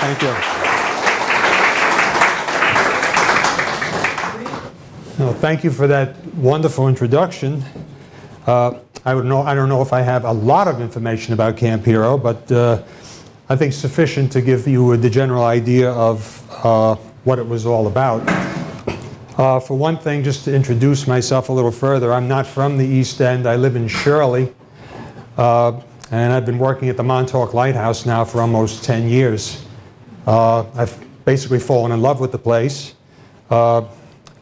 Thank you. Well, thank you for that wonderful introduction. I don't know if I have a lot of information about Camp Hero, but I think sufficient to give you the general idea of what it was all about. For one thing, just to introduce myself a little further, I'm not from the East End. I live in Shirley, and I've been working at the Montauk Lighthouse now for almost 10 years. I've basically fallen in love with the place. I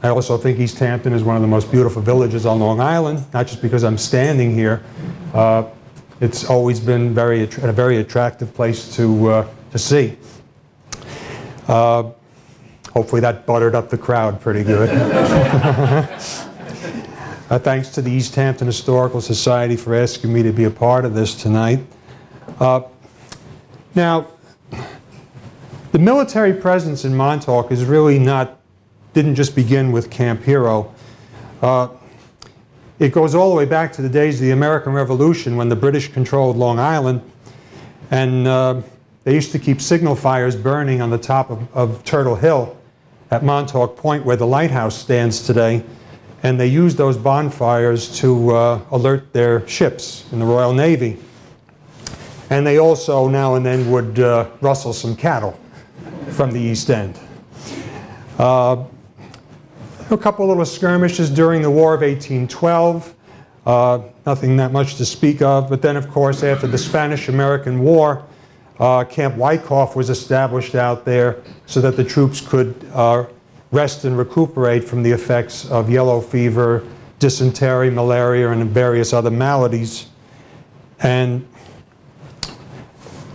also think East Hampton is one of the most beautiful villages on Long Island, not just because I'm standing here. It's always been a very attractive place to see. Hopefully that buttered up the crowd pretty good. Thanks to the East Hampton Historical Society for asking me to be a part of this tonight. Now, the military presence in Montauk is really didn't just begin with Camp Hero. It goes all the way back to the days of the American Revolution when the British controlled Long Island, and they used to keep signal fires burning on the top of Turtle Hill at Montauk Point where the lighthouse stands today, and they used those bonfires to alert their ships in the Royal Navy. And they also now and then would rustle some cattle from the East End. A couple little skirmishes during the War of 1812, nothing that much to speak of, but then of course after the Spanish-American War, Camp Wyckoff was established out there so that the troops could rest and recuperate from the effects of yellow fever, dysentery, malaria, and various other maladies. And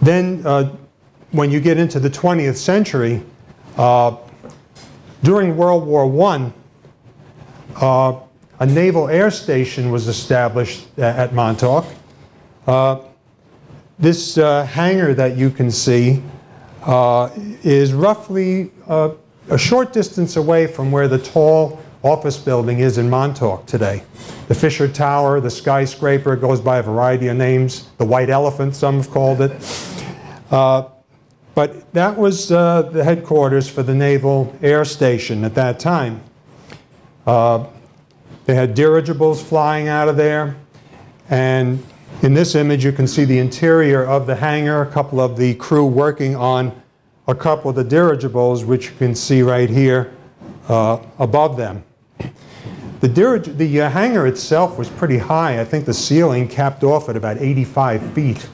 then when you get into the 20th century, during World War I, a naval air station was established at Montauk. This hangar that you can see is roughly a short distance away from where the tall office building is in Montauk today. The Fisher Tower, the skyscraper, goes by a variety of names. The White Elephant, some have called it. But that was the headquarters for the Naval Air Station at that time. They had dirigibles flying out of there, and in this image you can see the interior of the hangar, a couple of the crew working on a couple of the dirigibles, which you can see right here above them. The hangar itself was pretty high. I think the ceiling capped off at about 85 feet.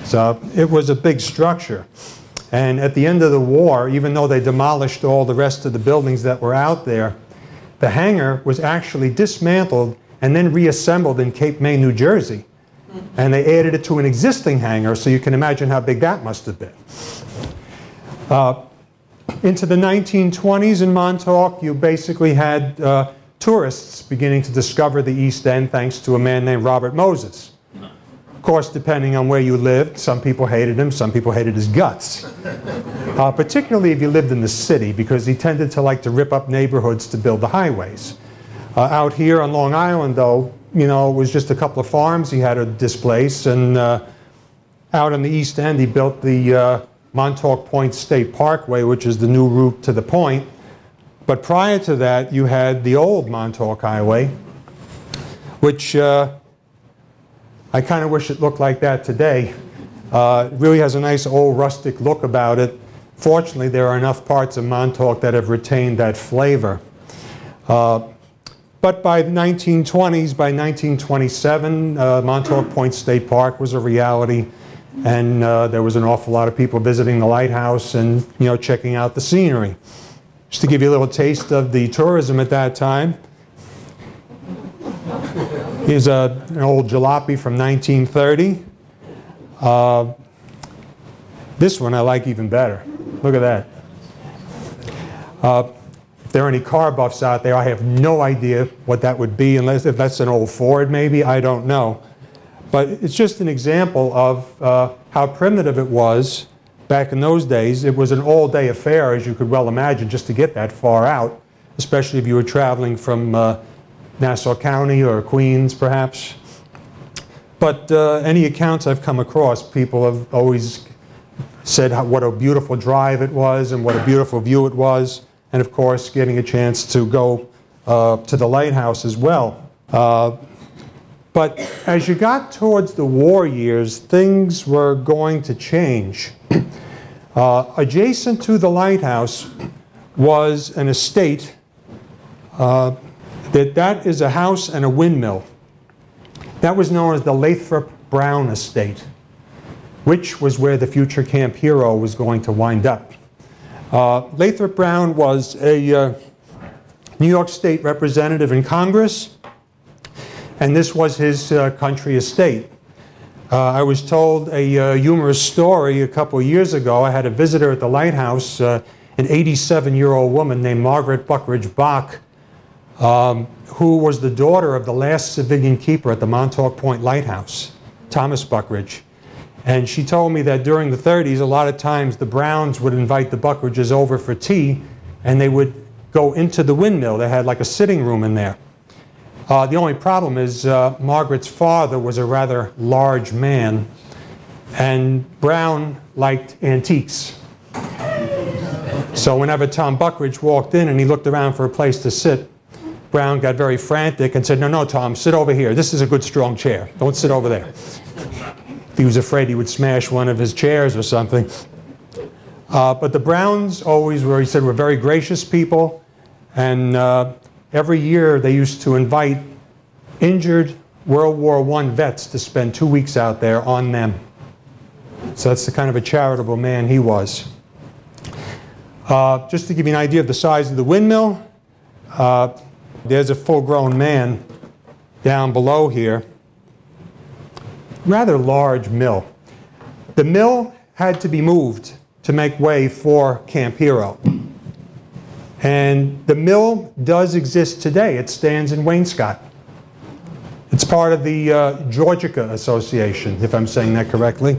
So it was a big structure. And at the end of the war, even though they demolished all the rest of the buildings that were out there, the hangar was actually dismantled and then reassembled in Cape May, New Jersey. And they added it to an existing hangar, so you can imagine how big that must have been. Into the 1920s in Montauk, you basically had tourists beginning to discover the East End thanks to a man named Robert Moses. Of course, depending on where you lived, some people hated him, some people hated his guts. Particularly if you lived in the city, because he tended to like to rip up neighborhoods to build the highways. Out here on Long Island, though, you know, it was just a couple of farms he had to displace, and out on the East End he built the Montauk Point State Parkway, which is the new route to the point. But prior to that, you had the old Montauk Highway, which I kind of wish it looked like that today. It really has a nice old rustic look about it. Fortunately, there are enough parts of Montauk that have retained that flavor. But by the 1920s, by 1927, Montauk Point State Park was a reality, and there was an awful lot of people visiting the lighthouse and, you know, checking out the scenery. Just to give you a little taste of the tourism at that time, here's an old jalopy from 1930. This one I like even better. Look at that. If there are any car buffs out there, I have no idea what that would be, unless if that's an old Ford maybe, I don't know. But it's just an example of how primitive it was back in those days. It was an all-day affair, as you could well imagine, just to get that far out, especially if you were traveling from Nassau County or Queens, perhaps. But any accounts I've come across, people have always said what a beautiful drive it was and what a beautiful view it was, and of course getting a chance to go to the lighthouse as well. But as you got towards the war years, things were going to change. Adjacent to the lighthouse was an estate. That is a house and a windmill. That was known as the Lathrop Brown Estate, which was where the future Camp Hero was going to wind up. Lathrop Brown was a New York State representative in Congress, and this was his country estate. I was told a humorous story a couple of years ago. I had a visitor at the lighthouse, an 87-year-old woman named Margaret Buckridge Bach, who was the daughter of the last civilian keeper at the Montauk Point Lighthouse, Thomas Buckridge. And she told me that during the 30s, a lot of times the Browns would invite the Buckridges over for tea, and they would go into the windmill. They had like a sitting room in there. The only problem is Margaret's father was a rather large man, and Brown liked antiques. So whenever Tom Buckridge walked in and he looked around for a place to sit, Brown got very frantic and said, "No, no, Tom, sit over here. This is a good strong chair. Don't sit over there." He was afraid he would smash one of his chairs or something. But the Browns always were, he said, were very gracious people, and every year they used to invite injured World War I vets to spend 2 weeks out there on them. So that's the kind of a charitable man he was. Just to give you an idea of the size of the windmill, there's a full-grown man down below here. Rather large mill. The mill had to be moved to make way for Camp Hero. And the mill does exist today. It stands in Wainscott. It's part of the Georgica Association, if I'm saying that correctly.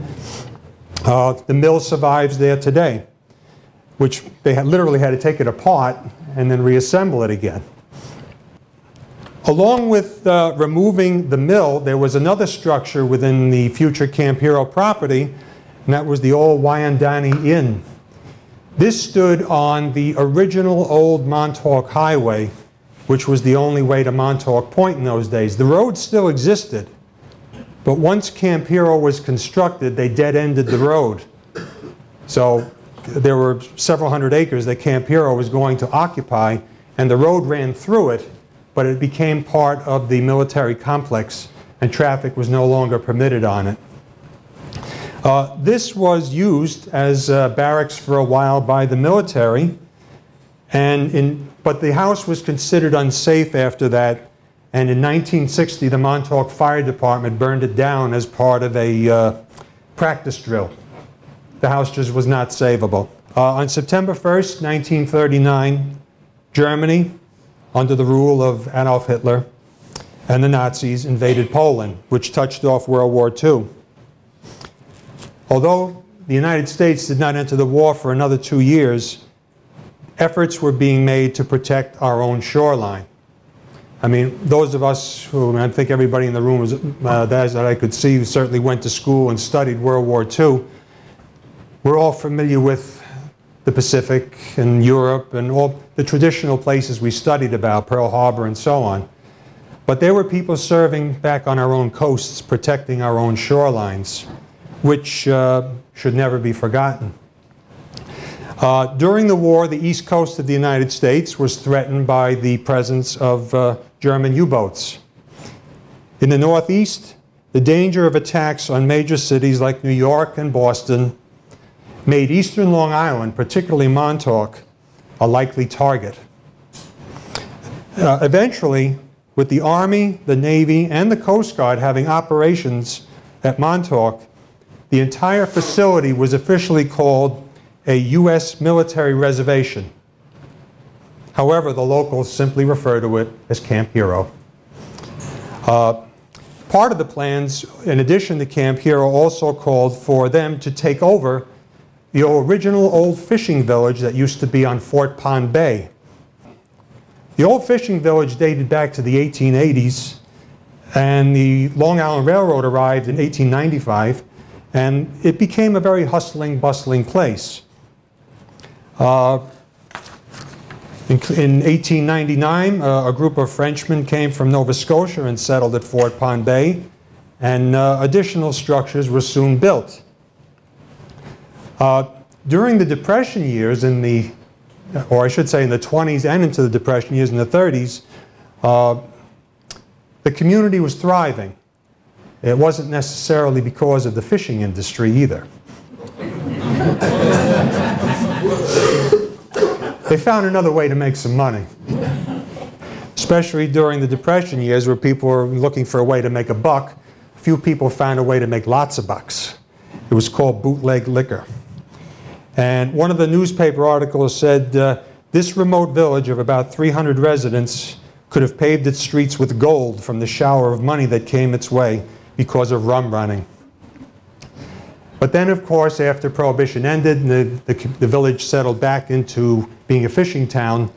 The mill survives there today, which they literally had to take it apart and then reassemble it again. Along with removing the mill, there was another structure within the future Camp Hero property, and that was the old Wyandani Inn. This stood on the original old Montauk Highway, which was the only way to Montauk Point in those days. The road still existed, but once Camp Hero was constructed, they dead-ended the road. So there were several hundred acres that Camp Hero was going to occupy, and the road ran through it, but it became part of the military complex, and traffic was no longer permitted on it. This was used as barracks for a while by the military, but the house was considered unsafe after that, and in 1960 the Montauk Fire Department burned it down as part of a practice drill. The house just was not savable. On September 1st, 1939, Germany, under the rule of Adolf Hitler and the Nazis, invaded Poland, which touched off World War II. Although the United States did not enter the war for another 2 years, efforts were being made to protect our own shoreline. I mean, those of us who, I think everybody in the room was, that I could see, who certainly went to school and studied World War II, we're all familiar with the Pacific and Europe and all the traditional places we studied about, Pearl Harbor and so on. But there were people serving back on our own coasts, protecting our own shorelines, which should never be forgotten. During the war, the east coast of the United States was threatened by the presence of German U-boats. In the Northeast, the danger of attacks on major cities like New York and Boston made eastern Long Island, particularly Montauk, a likely target. Eventually, with the Army, the Navy, and the Coast Guard having operations at Montauk, the entire facility was officially called a U.S. military reservation. However, the locals simply refer to it as Camp Hero. Part of the plans, in addition to Camp Hero, also called for them to take over the original old fishing village that used to be on Fort Pond Bay. The old fishing village dated back to the 1880s, and the Long Island Railroad arrived in 1895, and it became a very hustling, bustling place. In 1899, a group of Frenchmen came from Nova Scotia and settled at Fort Pond Bay, and additional structures were soon built. During the Depression years, or I should say in the 20s and into the Depression years in the 30s, the community was thriving. It wasn't necessarily because of the fishing industry either. They found another way to make some money, especially during the Depression years where people were looking for a way to make a buck. A few people found a way to make lots of bucks. It was called bootleg liquor. And one of the newspaper articles said, this remote village of about 300 residents could have paved its streets with gold from the shower of money that came its way because of rum running. But then, of course, after Prohibition ended and the village settled back into being a fishing town,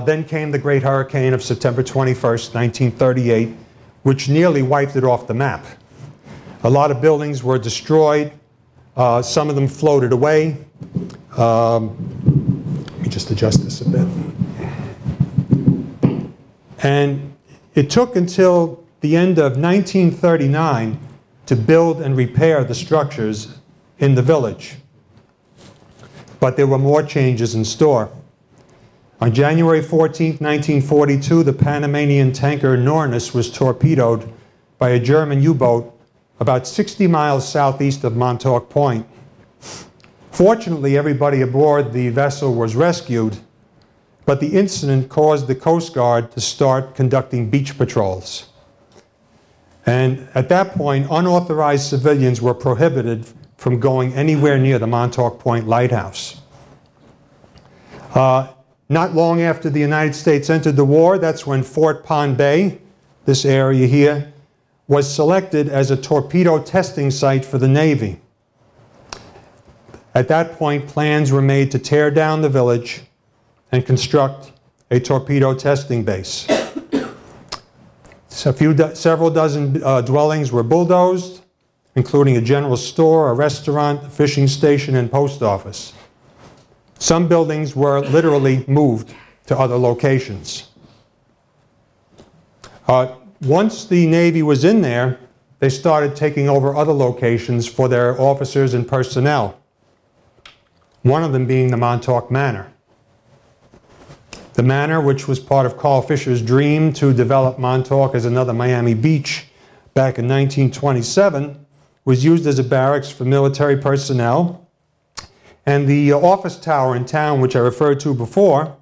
then came the Great Hurricane of September 21st, 1938, which nearly wiped it off the map. A lot of buildings were destroyed. Some of them floated away. Let me just adjust this a bit. And it took until the end of 1939 to build and repair the structures in the village. But there were more changes in store. On January 14, 1942, the Panamanian tanker Norness was torpedoed by a German U-boat about 60 miles southeast of Montauk Point. Fortunately, everybody aboard the vessel was rescued, but the incident caused the Coast Guard to start conducting beach patrols. And at that point, unauthorized civilians were prohibited from going anywhere near the Montauk Point Lighthouse. Not long after the United States entered the war, that's when Fort Pond Bay, this area here, was selected as a torpedo testing site for the Navy. At that point, plans were made to tear down the village and construct a torpedo testing base. Several dozen dwellings were bulldozed, including a general store, a restaurant, a fishing station, and post office. Some buildings were literally moved to other locations. Once the Navy was in there, they started taking over other locations for their officers and personnel, one of them being the Montauk Manor. The Manor, which was part of Carl Fisher's dream to develop Montauk as another Miami Beach back in 1927, was used as a barracks for military personnel. And the office tower in town, which I referred to before,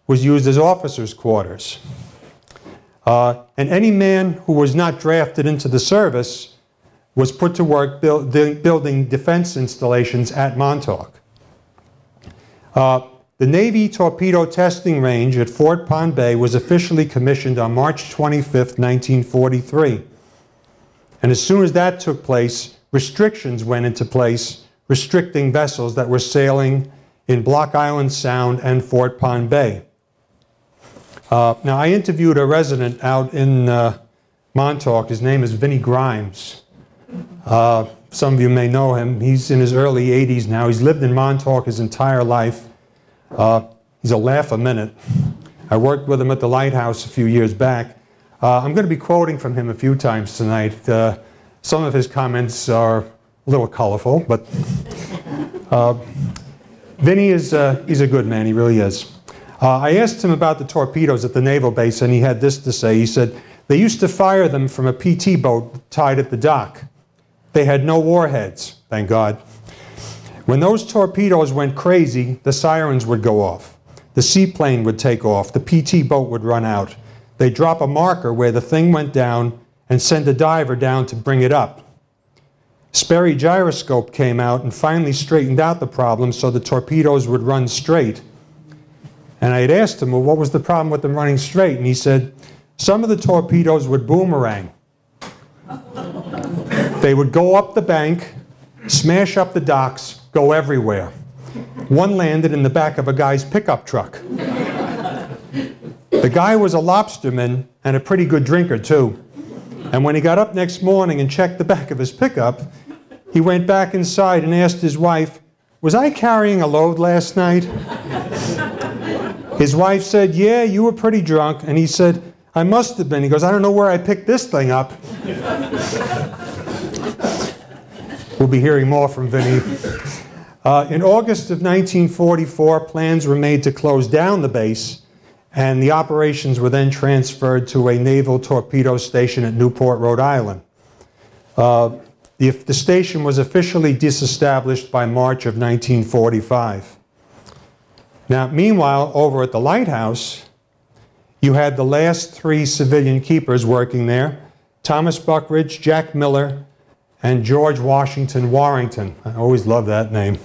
was used as officers' quarters. And any man who was not drafted into the service was put to work building defense installations at Montauk. The Navy Torpedo Testing Range at Fort Pond Bay was officially commissioned on March 25, 1943. And as soon as that took place, restrictions went into place restricting vessels that were sailing in Block Island Sound and Fort Pond Bay. Now, I interviewed a resident out in Montauk. His name is Vinnie Grimes. Some of you may know him. He's in his early 80s now. He's lived in Montauk his entire life. He's a laugh a minute. I worked with him at the Lighthouse a few years back. I'm going to be quoting from him a few times tonight. Some of his comments are a little colorful, but Vinny he's a good man, he really is. I asked him about the torpedoes at the naval base, and he had this to say. He said, they used to fire them from a PT boat tied at the dock. They had no warheads, thank God. When those torpedoes went crazy, the sirens would go off. The seaplane would take off. The PT boat would run out. They'd drop a marker where the thing went down and send a diver down to bring it up. Sperry gyroscope came out and finally straightened out the problem so the torpedoes would run straight. And I had asked him, well, what was the problem with them running straight? And he said, some of the torpedoes would boomerang. They would go up the bank, smash up the docks, go everywhere. One landed in the back of a guy's pickup truck. The guy was a lobsterman and a pretty good drinker, too. And when he got up next morning and checked the back of his pickup, he went back inside and asked his wife, "Was I carrying a load last night?" His wife said, "Yeah, you were pretty drunk." And he said, "I must have been." He goes, "I don't know where I picked this thing up." We'll be hearing more from Vinnie. In August of 1944, plans were made to close down the base, and the operations were then transferred to a naval torpedo station at Newport, Rhode Island. The station was officially disestablished by March of 1945. Now, meanwhile, over at the Lighthouse, you had the last three civilian keepers working there: Thomas Buckridge, Jack Miller, and George Washington Warrington. I always love that name.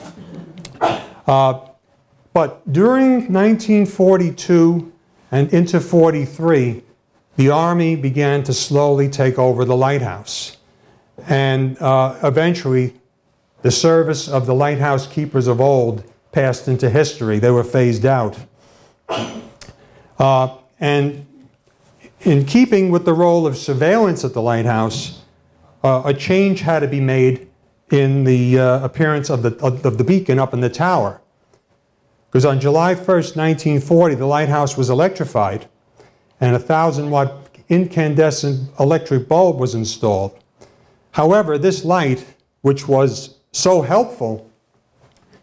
But during 1942 and into 43, the Army began to slowly take over the Lighthouse. And eventually, the service of the lighthouse keepers of old passed into history. They were phased out. And in keeping with the role of surveillance at the lighthouse, a change had to be made in the appearance of the beacon up in the tower. Because on July 1st, 1940, the lighthouse was electrified, and a 1,000-watt incandescent electric bulb was installed. However, this light, which was so helpful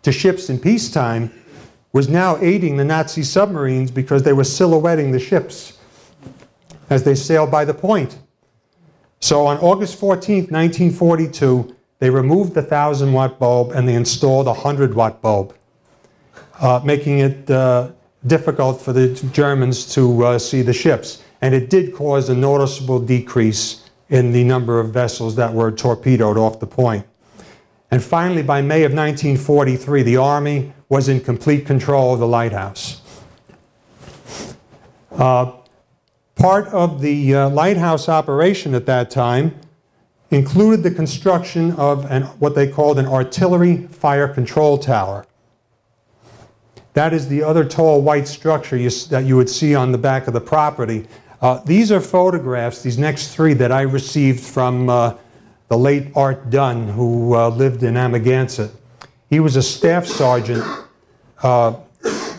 to ships in peacetime, was now aiding the Nazi submarines because they were silhouetting the ships as they sailed by the point. So on August 14th, 1942, they removed the 1,000-watt bulb and they installed a 100-watt bulb, making it difficult for the Germans to see the ships. And it did cause a noticeable decrease in the number of vessels that were torpedoed off the point. And finally, by May of 1943, the Army was in complete control of the lighthouse. Part of the lighthouse operation at that time included the construction of what they called an artillery fire control tower. That is the other tall white structure that you would see on the back of the property. These are photographs, these next three, that I received from the late Art Dunn, who lived in Amagansett. He was a staff sergeant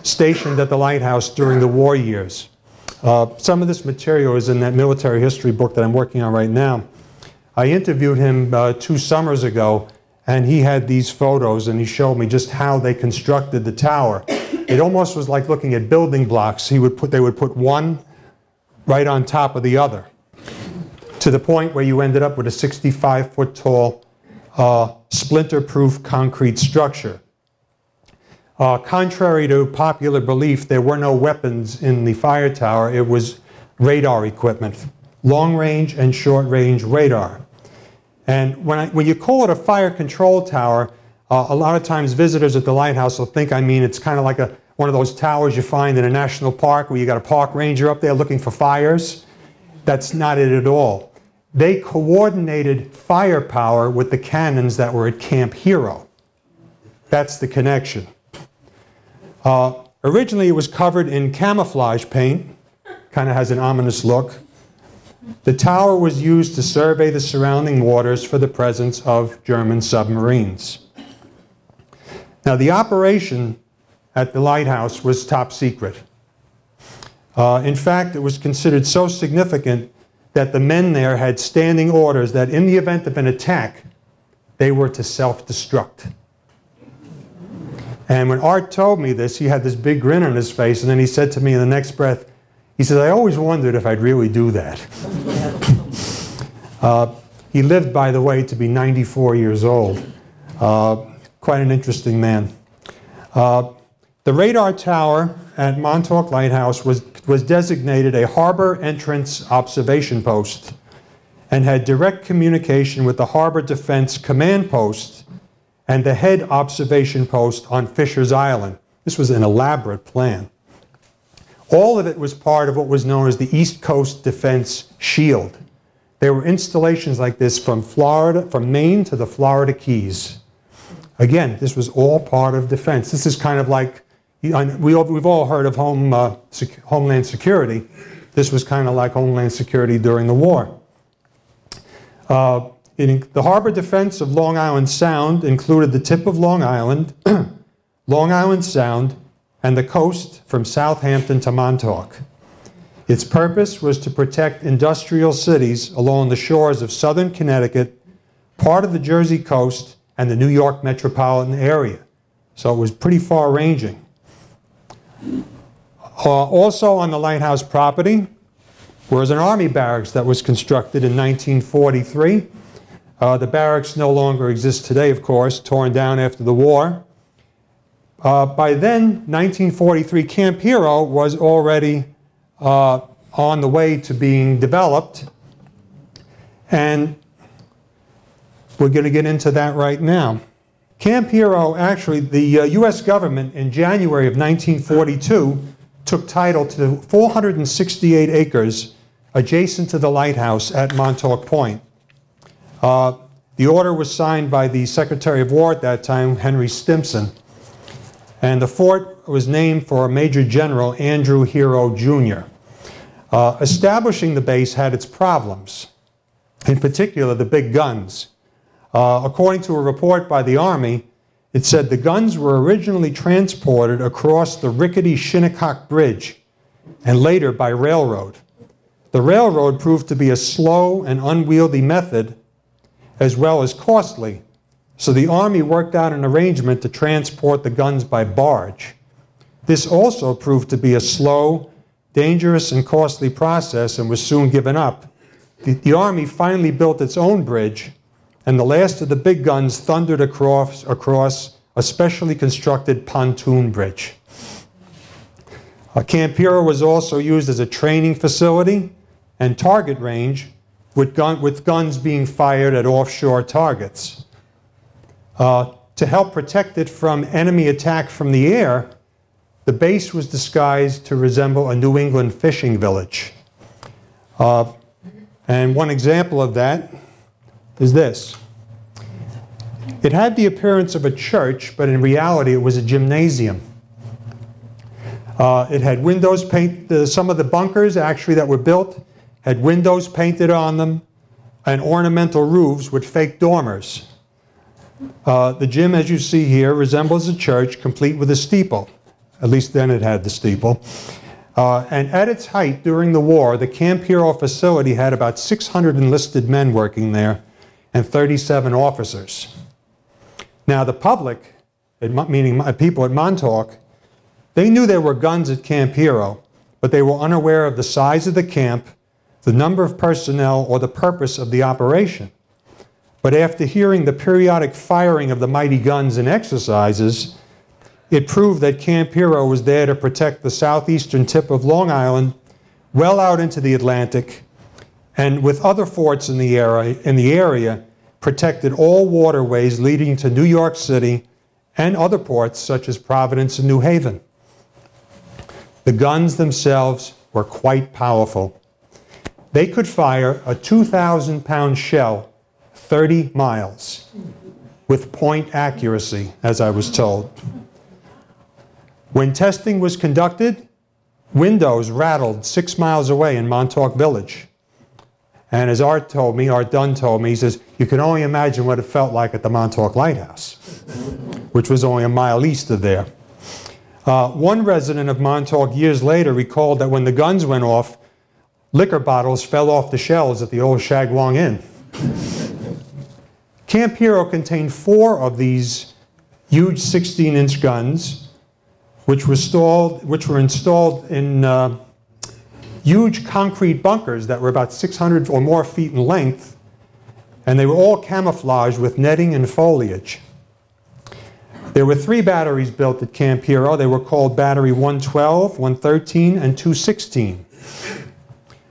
stationed at the lighthouse during the war years. Some of this material is in that military history book that I'm working on right now. I interviewed him 2 summers ago, and he had these photos, and he showed me just how they constructed the tower. It almost was like looking at building blocks. They would put one right on top of the other, to the point where you ended up with a 65-foot tall splinter-proof concrete structure. Contrary to popular belief, there were no weapons in the fire tower. It was radar equipment, long-range and short-range radar. And when you call it a fire control tower, a lot of times visitors at the lighthouse will think, it's kind of like one of those towers you find in a national park where you got a park ranger up there looking for fires. That's not it at all. They coordinated firepower with the cannons that were at Camp Hero. That's the connection. Originally, it was covered in camouflage paint. Kind of has an ominous look. The tower was used to survey the surrounding waters for the presence of German submarines. Now, the operation at the lighthouse was top secret. In fact, it was considered so significant that the men there had standing orders that in the event of an attack, they were to self-destruct. And when Art told me this, he had this big grin on his face, and then he said to me in the next breath, he said, "I always wondered if I'd really do that." He lived, by the way, to be 94 years old. Quite an interesting man. The radar tower at Montauk Lighthouse was designated a harbor entrance observation post and had direct communication with the Harbor Defense Command Post and the head observation post on Fisher's Island. This was an elaborate plan. All of it was part of what was known as the East Coast Defense Shield. There were installations like this from Maine to the Florida Keys. Again, this was all part of defense. This is kind of like, we've all heard of Homeland Security. This was kind of like Homeland Security during the war. The harbor defense of Long Island Sound included the tip of Long Island, Long Island Sound, and the coast from Southampton to Montauk. Its purpose was to protect industrial cities along the shores of southern Connecticut, part of the Jersey coast, and the New York metropolitan area. So it was pretty far-ranging. Also on the lighthouse property was an army barracks that was constructed in 1943. The barracks no longer exists today, of course, torn down after the war. By then, 1943, Camp Hero was already on the way to being developed, and we're going to get into that right now. Camp Hero, actually, the U.S. government in January of 1942 took title to the 468 acres adjacent to the lighthouse at Montauk Point. The order was signed by the Secretary of War at that time, Henry Stimson. And the fort was named for Major General Andrew Hero, Jr. Establishing the base had its problems, in particular the big guns. According to a report by the Army, it said the guns were originally transported across the rickety Shinnecock Bridge and later by railroad. The railroad proved to be a slow and unwieldy method as well as costly, so the Army worked out an arrangement to transport the guns by barge. This also proved to be a slow, dangerous, and costly process and was soon given up. The Army finally built its own bridge, and the last of the big guns thundered across a specially constructed pontoon bridge. Camp Hero was also used as a training facility and target range, with guns being fired at offshore targets. To help protect it from enemy attack from the air, the base was disguised to resemble a New England fishing village. And one example of that is this. It had the appearance of a church, but in reality it was a gymnasium. It had windows painted, some of the bunkers actually that were built had windows painted on them and ornamental roofs with fake dormers. The gym, as you see here, resembles a church complete with a steeple. At least then it had the steeple. And at its height during the war, the Camp Hero facility had about 600 enlisted men working there and 37 officers. Now the public, meaning people at Montauk, they knew there were guns at Camp Hero, but they were unaware of the size of the camp, the number of personnel, or the purpose of the operation. But after hearing the periodic firing of the mighty guns and exercises, it proved that Camp Hero was there to protect the southeastern tip of Long Island, well out into the Atlantic, and with other forts in the area, protected all waterways leading to New York City and other ports such as Providence and New Haven. The guns themselves were quite powerful. They could fire a 2,000-pound shell 30 miles with point accuracy, as I was told. When testing was conducted, windows rattled 6 miles away in Montauk Village. And as Art Dunn told me, he says, you can only imagine what it felt like at the Montauk Lighthouse, which was only a mile east of there. One resident of Montauk years later recalled that when the guns went off, liquor bottles fell off the shelves at the old Shagwong Inn. Camp Hero contained 4 of these huge 16-inch guns, which were installed in huge concrete bunkers that were about 600 or more feet in length, and they were all camouflaged with netting and foliage. There were 3 batteries built at Camp Hero. They were called Battery 112, 113, and 216.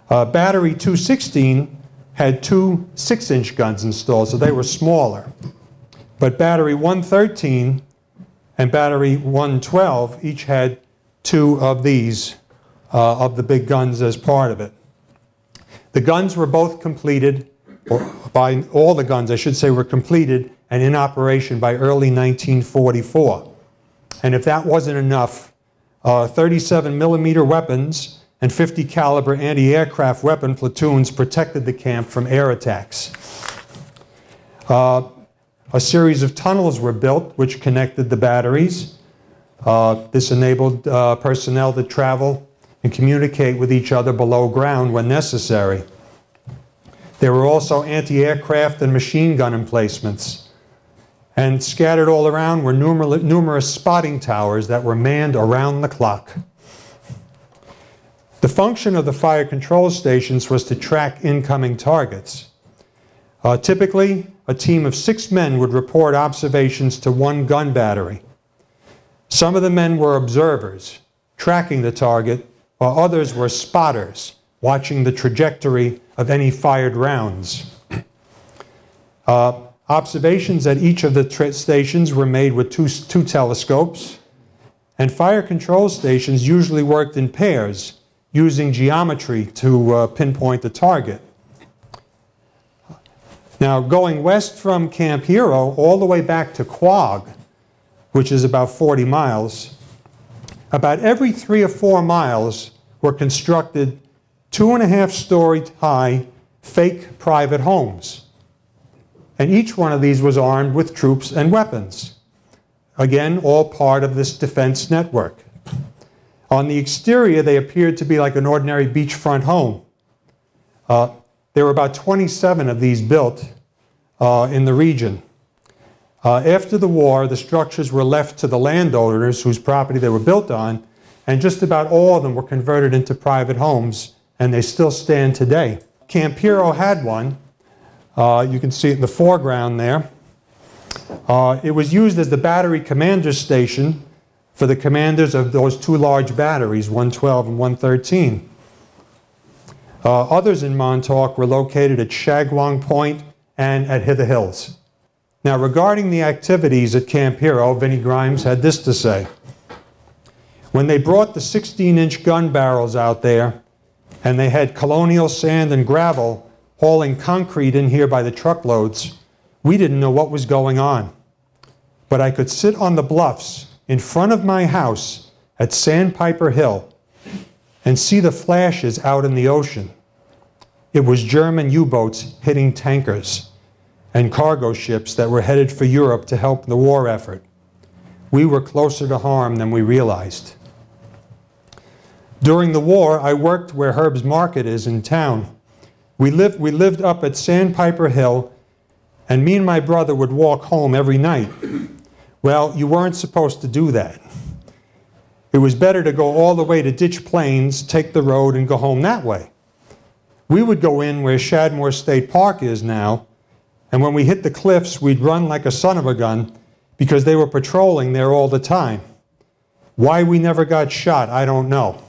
Battery 216 had 2 6-inch guns installed, so they were smaller. But Battery 113 and Battery 112 each had 2 of these, of the big guns as part of it. The guns were both completed, or by all the guns, I should say, were completed and in operation by early 1944. And if that wasn't enough, 37mm weapons and 50 caliber anti-aircraft weapon platoons protected the camp from air attacks. A series of tunnels were built which connected the batteries. This enabled personnel to travel and communicate with each other below ground when necessary. There were also anti-aircraft and machine gun emplacements. And scattered all around were numerous spotting towers that were manned around the clock. The function of the fire control stations was to track incoming targets. Typically, a team of 6 men would report observations to one gun battery. Some of the men were observers, tracking the target, while others were spotters, watching the trajectory of any fired rounds. Observations at each of the stations were made with two telescopes, and fire control stations usually worked in pairs, using geometry to pinpoint the target. Now, going west from Camp Hero all the way back to Quogue, which is about 40 miles, about every 3 or 4 miles were constructed 2.5-story high fake private homes. And each one of these was armed with troops and weapons. Again, all part of this defense network. On the exterior, they appeared to be like an ordinary beachfront home. There were about 27 of these built in the region. After the war, the structures were left to the landowners whose property they were built on, and just about all of them were converted into private homes, and they still stand today. Camp Hero had one. You can see it in the foreground there. It was used as the battery commander station for the commanders of those 2 large batteries, 112 and 113. Others in Montauk were located at Shagwong Point and at Hither Hills. Now, regarding the activities at Camp Hero, Vinnie Grimes had this to say. When they brought the 16-inch gun barrels out there, and they had colonial sand and gravel hauling concrete in here by the truckloads, we didn't know what was going on. But I could sit on the bluffs in front of my house at Sandpiper Hill and see the flashes out in the ocean. It was German U-boats hitting tankers and cargo ships that were headed for Europe to help the war effort. We were closer to harm than we realized. During the war, I worked where Herb's Market is in town. We lived up at Sandpiper Hill, and me and my brother would walk home every night. Well, you weren't supposed to do that. It was better to go all the way to Ditch Plains, take the road, and go home that way. We would go in where Shadmore State Park is now, and when we hit the cliffs, we'd run like a son of a gun because they were patrolling there all the time. Why we never got shot, I don't know.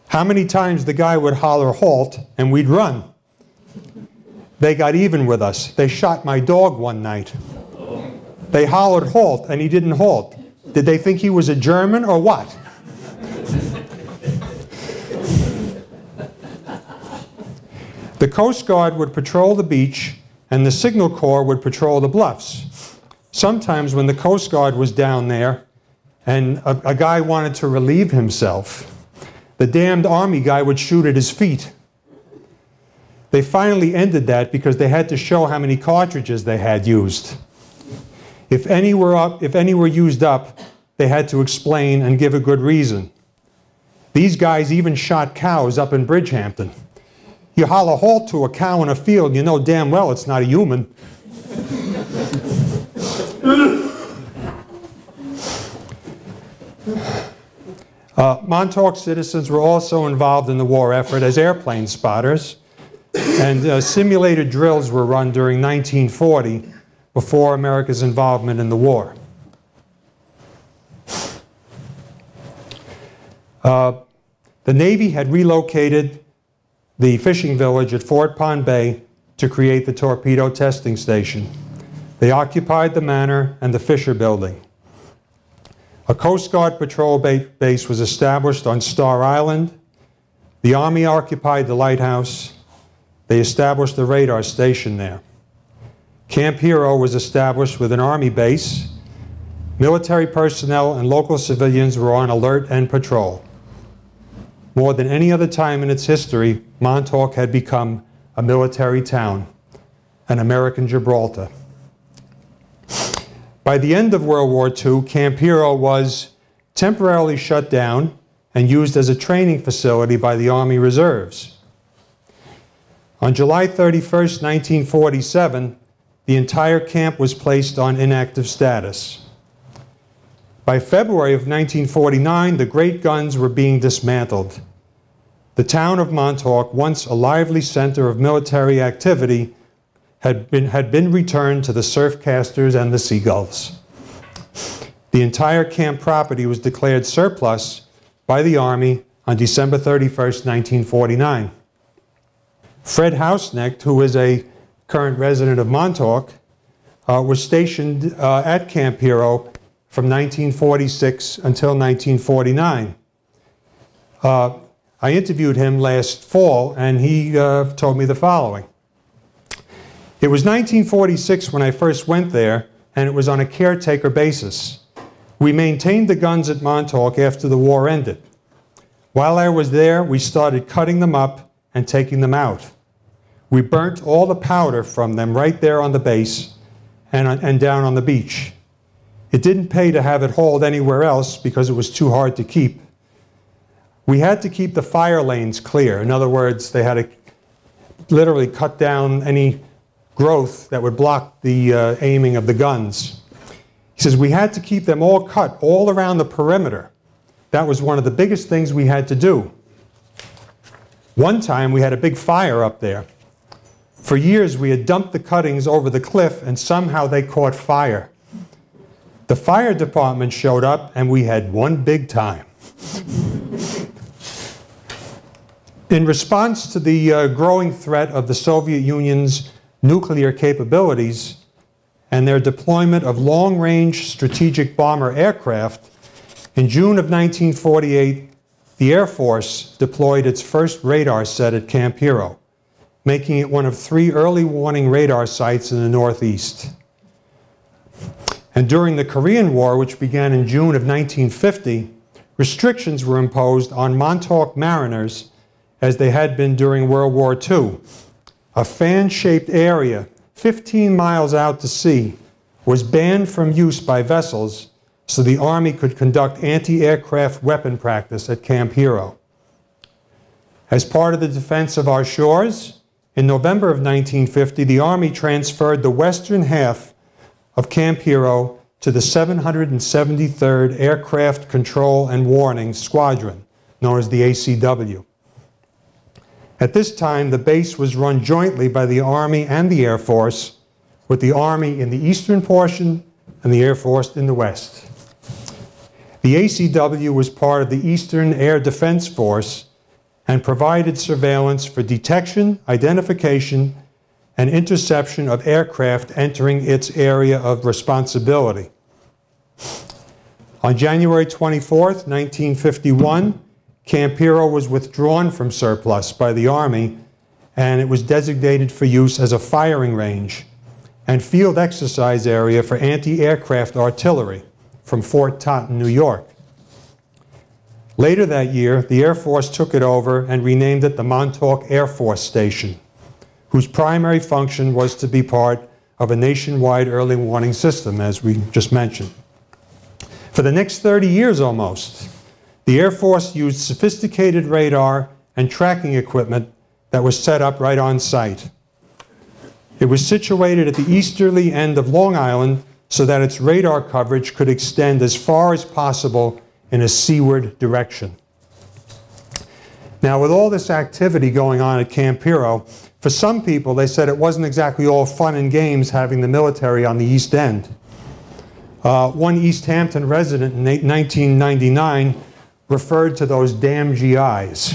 How many times the guy would holler halt and we'd run. They got even with us. They shot my dog one night. They hollered halt and he didn't halt. Did they think he was a German or what? The Coast Guard would patrol the beach and the Signal Corps would patrol the bluffs. Sometimes when the Coast Guard was down there and a guy wanted to relieve himself, the damned Army guy would shoot at his feet. They finally ended that because they had to show how many cartridges they had used. If any were used up, they had to explain and give a good reason. These guys even shot cows up in Bridgehampton. You holler halt to a cow in a field, you know damn well it's not a human. Montauk citizens were also involved in the war effort as airplane spotters, and simulated drills were run during 1940 before America's involvement in the war. The Navy had relocated the fishing village at Fort Pond Bay to create the Torpedo testing station. They occupied the manor and the Fisher building. A Coast Guard patrol base was established on Star Island. The Army occupied the Lighthouse. They established a radar station there. Camp Hero was established with an Army base. Military personnel and local civilians were on alert and patrol. More than any other time in its history, Montauk had become a military town. and American Gibraltar. By the end of World War II, Camp Hero was temporarily shut down and used as a training facility by the Army Reserves. On July 31st, 1947, the entire camp was placed on inactive status. By February of 1949, the great guns were being dismantled. The town of Montauk, once a lively center of military activity, had been returned to the surfcasters and the seagulls. The entire camp property was declared surplus by the Army on December 31st, 1949. Fred Housenecht, who is a current resident of Montauk, was stationed at Camp Hero from 1946 until 1949. I interviewed him last fall, and he told me the following. It was 1946 when I first went there, and it was on a caretaker basis. We maintained the guns at Montauk after the war ended. While I was there, we started cutting them up and taking them out. We burnt all the powder from them right there on the base and down on the beach. It didn't pay to have it hauled anywhere else because it was too hard to keep. We had to keep the fire lanes clear. In other words, they had to literally cut down any growth that would block the aiming of the guns. He says we had to keep them all cut all around the perimeter. That was one of the biggest things we had to do. One time we had a big fire up there. For years we had dumped the cuttings over the cliff and somehow they caught fire. The fire department showed up and we had one big time. In response to the growing threat of the Soviet Union's nuclear capabilities and their deployment of long-range strategic bomber aircraft, in June of 1948, the Air Force deployed its first radar set at Camp Hero, making it one of 3 early warning radar sites in the Northeast. And during the Korean War, which began in June of 1950, restrictions were imposed on Montauk mariners as they had been during World War II. A fan-shaped area 15 miles out to sea was banned from use by vessels so the Army could conduct anti-aircraft weapon practice at Camp Hero. As part of the defense of our shores, in November of 1950, the Army transferred the western half of Camp Hero to the 773rd Aircraft Control and Warning Squadron, known as the ACW. At this time, the base was run jointly by the Army and the Air Force, with the Army in the eastern portion and the Air Force in the west. The ACW was part of the Eastern Air Defense Force and provided surveillance for detection, identification, and interception of aircraft entering its area of responsibility. On January 24th, 1951, Camp Hero was withdrawn from surplus by the Army, and it was designated for use as a firing range and field exercise area for anti-aircraft artillery from Fort Totten, New York. Later that year, the Air Force took it over and renamed it the Montauk Air Force Station, whose primary function was to be part of a nationwide early warning system, as we just mentioned. For the next 30 years almost, the Air Force used sophisticated radar and tracking equipment that was set up right on site. It was situated at the easterly end of Long Island so that its radar coverage could extend as far as possible in a seaward direction. Now, with all this activity going on at Camp Hero, for some people, they said it wasn't exactly all fun and games having the military on the East End. One East Hampton resident in 1999 referred to those damn GIs.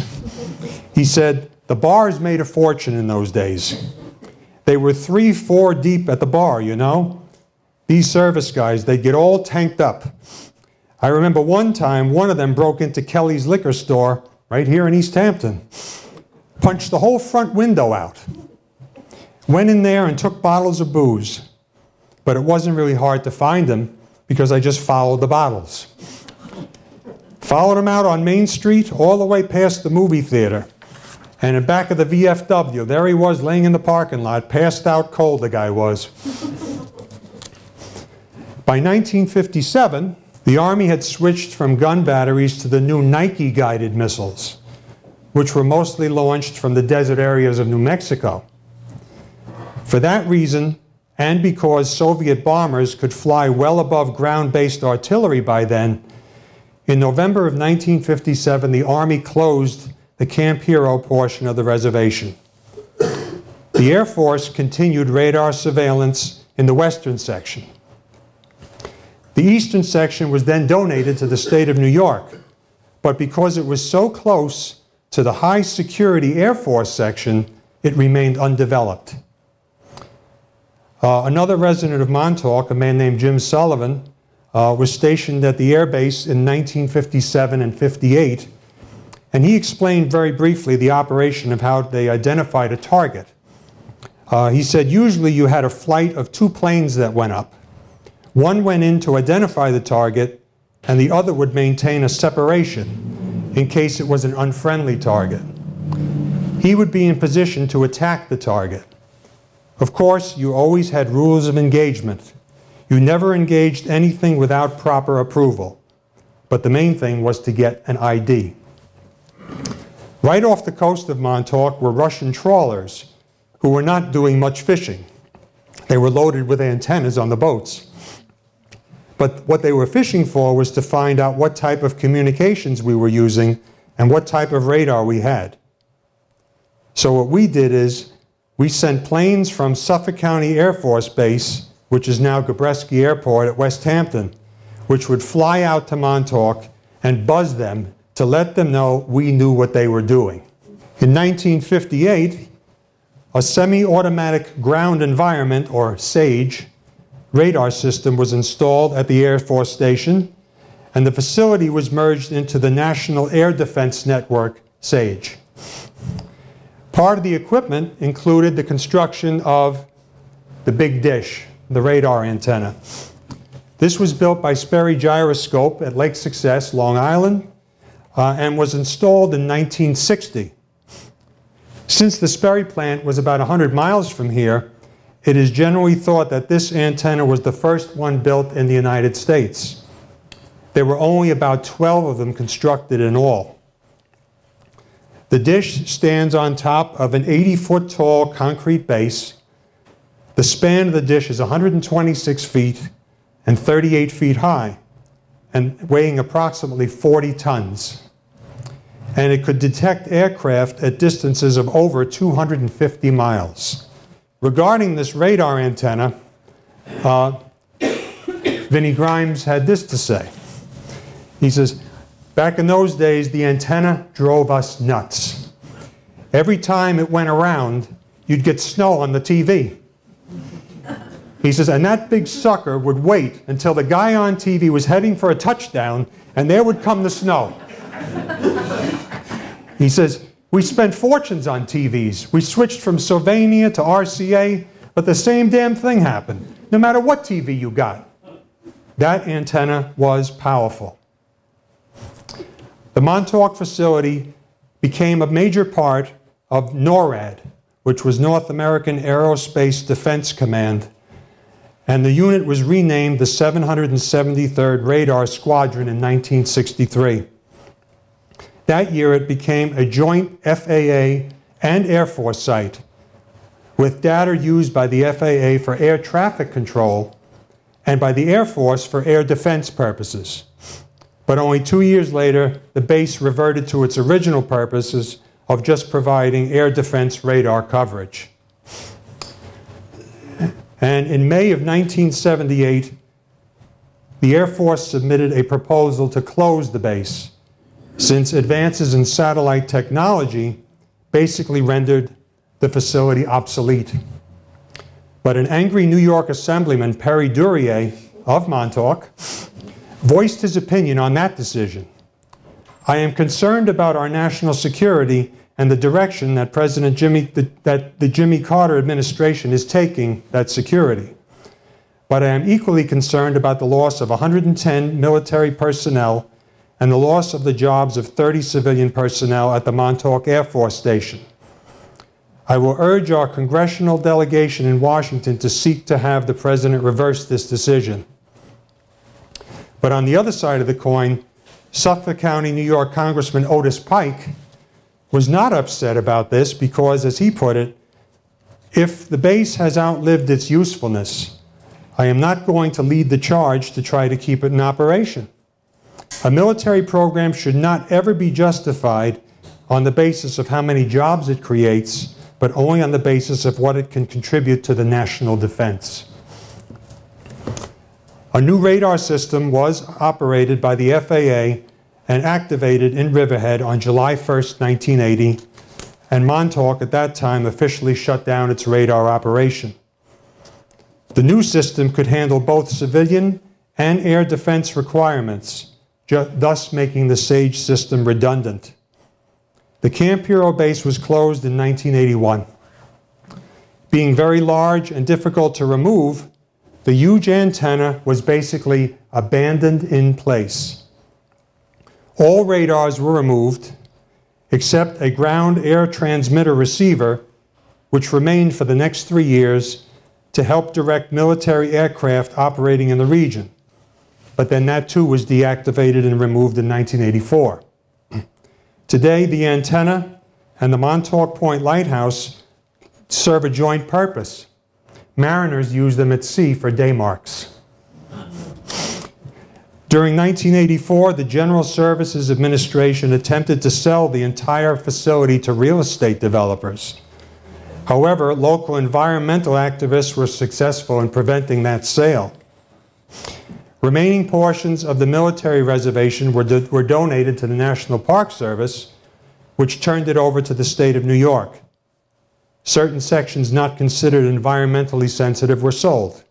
He said, the bars made a fortune in those days. They were 3, 4 deep at the bar, you know. These service guys, they'd get all tanked up. I remember one time, one of them broke into Kelly's liquor store right here in East Hampton. Punched the whole front window out. Went in there and took bottles of booze. But it wasn't really hard to find them because I just followed the bottles. Followed him out on Main Street all the way past the movie theater. And in back of the VFW, there he was laying in the parking lot, passed out cold, the guy was. By 1957, the Army had switched from gun batteries to the new Nike-guided missiles, which were mostly launched from the desert areas of New Mexico. For that reason, and because Soviet bombers could fly well above ground-based artillery by then, in November of 1957, the Army closed the Camp Hero portion of the reservation. The Air Force continued radar surveillance in the western section. The eastern section was then donated to the state of New York, but because it was so close to the high-security Air Force section, it remained undeveloped. Another resident of Montauk, a man named Jim Sullivan, was stationed at the air base in 1957 and 58, and he explained very briefly the operation of how they identified a target. He said usually you had a flight of 2 planes that went up. One went in to identify the target, and the other would maintain a separation in case it was an unfriendly target. He would be in position to attack the target. Of course, you always had rules of engagement. You never engaged anything without proper approval. But the main thing was to get an ID. Right off the coast of Montauk were Russian trawlers who were not doing much fishing. They were loaded with antennas on the boats. But what they were fishing for was to find out what type of communications we were using and what type of radar we had. So what we did is we sent planes from Suffolk County Air Force Base, which is now Gabreski Airport at West Hampton, which would fly out to Montauk and buzz them to let them know we knew what they were doing. In 1958, a semi-automatic ground environment, or SAGE, radar system was installed at the Air Force Station, and the facility was merged into the National Air Defense Network, SAGE. Part of the equipment included the construction of the big dish, the radar antenna. This was built by Sperry Gyroscope at Lake Success, Long Island, and was installed in 1960. Since the Sperry plant was about 100 miles from here, it is generally thought that this antenna was the first one built in the United States. There were only about 12 of them constructed in all. The dish stands on top of an 80-foot tall concrete base. The span of the dish is 126 feet and 38 feet high, and weighing approximately 40 tons. And it could detect aircraft at distances of over 250 miles. Regarding this radar antenna, Vinnie Grimes had this to say. He says, back in those days, the antenna drove us nuts. Every time it went around, you'd get snow on the TV. He says, and that big sucker would wait until the guy on TV was heading for a touchdown, and there would come the snow. He says, we spent fortunes on TVs. We switched from Sylvania to RCA, but the same damn thing happened, no matter what TV you got. That antenna was powerful. The Montauk facility became a major part of NORAD, which was North American Aerospace Defense Command, and the unit was renamed the 773rd Radar Squadron in 1963. That year it became a joint FAA and Air Force site, with data used by the FAA for air traffic control and by the Air Force for air defense purposes. But only 2 years later, the base reverted to its original purposes of just providing air defense radar coverage. And in May of 1978, the Air Force submitted a proposal to close the base, since advances in satellite technology basically rendered the facility obsolete. But an angry New York Assemblyman, Perry Duryea of Montauk, voiced his opinion on that decision. I am concerned about our national security and the direction that the Jimmy Carter administration is taking that security. But I am equally concerned about the loss of 110 military personnel and the loss of the jobs of 30 civilian personnel at the Montauk Air Force Station. I will urge our congressional delegation in Washington to seek to have the President reverse this decision. But on the other side of the coin, Suffolk County, New York Congressman Otis Pike was not upset about this because, as he put it, if the base has outlived its usefulness, I am not going to lead the charge to try to keep it in operation. A military program should not ever be justified on the basis of how many jobs it creates, but only on the basis of what it can contribute to the national defense. A new radar system was operated by the FAA and activated in Riverhead on July 1st, 1980, and Montauk at that time officially shut down its radar operation. The new system could handle both civilian and air defense requirements, thus making the SAGE system redundant. The Camp Hero base was closed in 1981. Being very large and difficult to remove, the huge antenna was basically abandoned in place. All radars were removed, except a ground air transmitter receiver, which remained for the next 3 years to help direct military aircraft operating in the region. But then that too was deactivated and removed in 1984. Today, the antenna and the Montauk Point Lighthouse serve a joint purpose. Mariners use them at sea for day marks. During 1984, the General Services Administration attempted to sell the entire facility to real estate developers. However, local environmental activists were successful in preventing that sale. Remaining portions of the military reservation were donated to the National Park Service, which turned it over to the state of New York. Certain sections not considered environmentally sensitive were sold.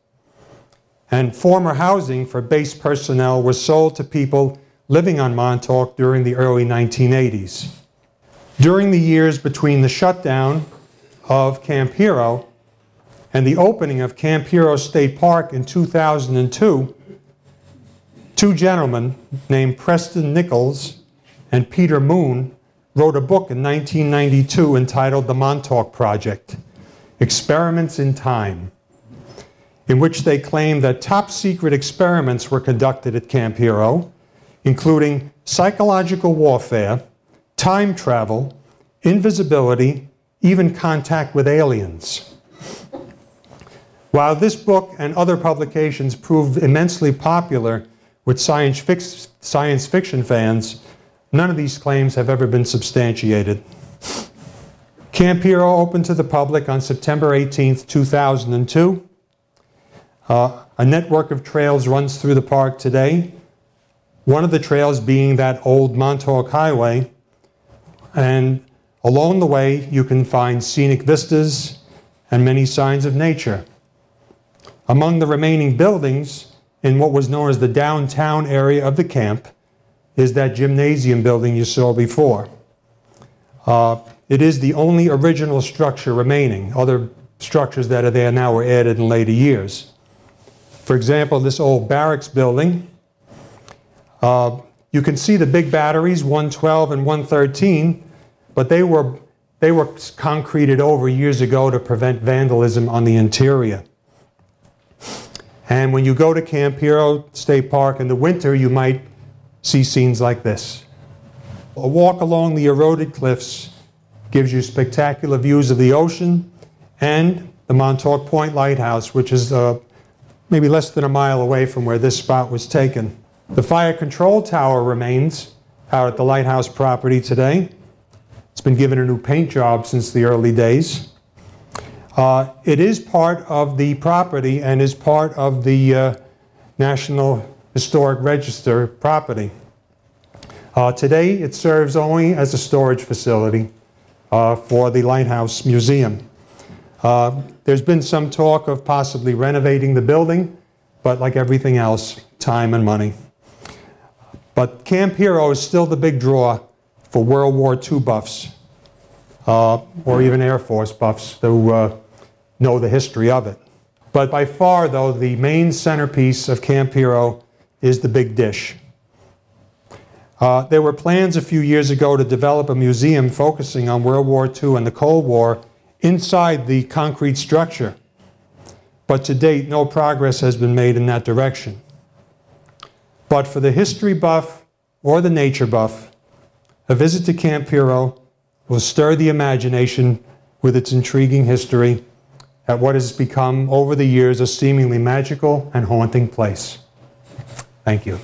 And former housing for base personnel was sold to people living on Montauk during the early 1980s. During the years between the shutdown of Camp Hero and the opening of Camp Hero State Park in 2002, two gentlemen named Preston Nichols and Peter Moon wrote a book in 1992 entitled The Montauk Project, Experiments in Time, in which they claimed that top-secret experiments were conducted at Camp Hero, including psychological warfare, time travel, invisibility, even contact with aliens. While this book and other publications proved immensely popular with science fiction fans, none of these claims have ever been substantiated. Camp Hero opened to the public on September 18, 2002. A network of trails runs through the park today, one of the trails being that old Montauk Highway, and along the way you can find scenic vistas and many signs of nature. Among the remaining buildings in what was known as the downtown area of the camp is that gymnasium building you saw before. It is the only original structure remaining. Other structures that are there now were added in later years. For example, this old barracks building, you can see the big batteries, 112 and 113, but they were concreted over years ago to prevent vandalism on the interior. And when you go to Camp Hero State Park in the winter, you might see scenes like this. A walk along the eroded cliffs gives you spectacular views of the ocean and the Montauk Point Lighthouse, which is maybe less than a mile away from where this spot was taken. The fire control tower remains out at the Lighthouse property today. It's been given a new paint job since the early days. It is part of the property and is part of the National Historic Register property. Today it serves only as a storage facility for the Lighthouse Museum. There's been some talk of possibly renovating the building, but like everything else, time and money. But Camp Hero is still the big draw for World War II buffs, or even Air Force buffs who know the history of it. But by far, though, the main centerpiece of Camp Hero is the big dish. There were plans a few years ago to develop a museum focusing on World War II and the Cold War inside the concrete structure. But to date, no progress has been made in that direction. But for the history buff or the nature buff, a visit to Camp Hero will stir the imagination with its intriguing history at what has become, over the years, a seemingly magical and haunting place. Thank you.